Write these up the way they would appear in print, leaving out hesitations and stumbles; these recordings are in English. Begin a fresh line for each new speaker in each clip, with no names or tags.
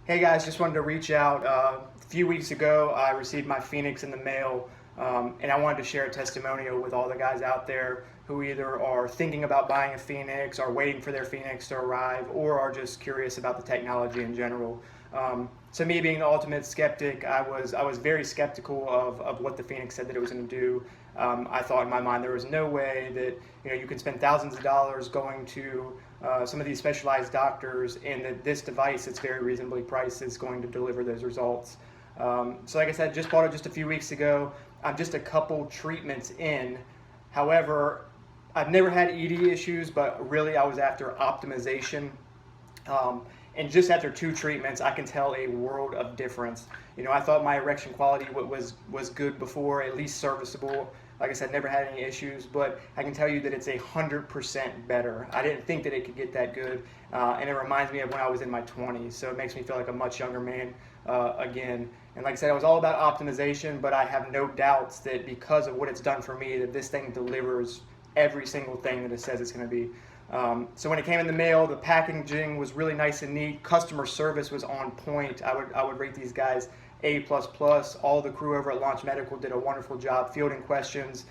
Hey guys, just wanted to reach out. A few weeks ago, I received my Phoenix in the mail, and I wanted to share a testimonial with all the guys out there who either are thinking about buying a Phoenix, are waiting for their Phoenix to arrive, or are just curious about the technology in general. So me being the ultimate skeptic, I was very skeptical of what the Phoenix said that it was going to do. I thought in my mind there was no way that you can spend thousands of dollars going to some of these specialized doctors, and that this device that's very reasonably priced is going to deliver those results. So like I said, just bought it just a few weeks ago. I'm just a couple treatments in. However, I've never had ED issues, but really I was after optimization. And just after 2 treatments, I can tell a world of difference. I thought my erection quality was good before, at least serviceable. Like I said, never had any issues, but I can tell you that it's 100% better. I didn't think that it could get that good, and it reminds me of when I was in my 20s, so it makes me feel like a much younger man again. And like I said, I was all about optimization, but I have no doubts that because of what it's done for me, that this thing delivers every single thing that it says it's going to be. So when it came in the mail, the packaging was really nice and neat. Customer service was on point. I would rate these guys A++. All the crew over at Launch Medical did a wonderful job fielding questions.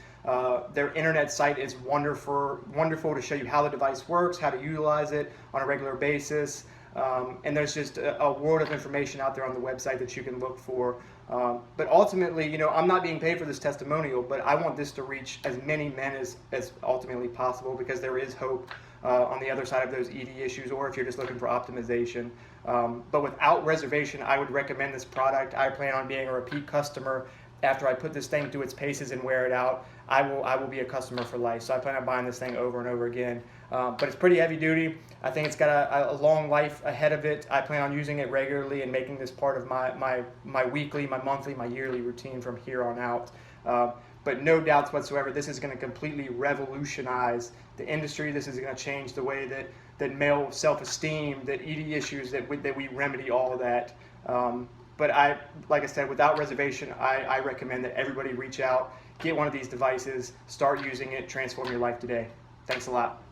Their internet site is wonderful to show you how the device works, how to utilize it on a regular basis. And there's just a world of information out there on the website that you can look for. But ultimately, I'm not being paid for this testimonial, but I want this to reach as many men as ultimately possible, because there is hope on the other side of those ED issues, or if you're just looking for optimization. But without reservation, I would recommend this product. I plan on being a repeat customer. After I put this thing through its paces and wear it out, I will be a customer for life. So I plan on buying this thing over and over again. But it's pretty heavy duty. I think it's got a long life ahead of it. I plan on using it regularly and making this part of my weekly, my monthly, my yearly routine from here on out. But no doubts whatsoever, this is going to completely revolutionize the industry. This is going to change the way that male self-esteem, that ED issues, that we remedy all of that. But like I said, without reservation, I recommend that everybody reach out, get one of these devices, start using it, transform your life today. Thanks a lot.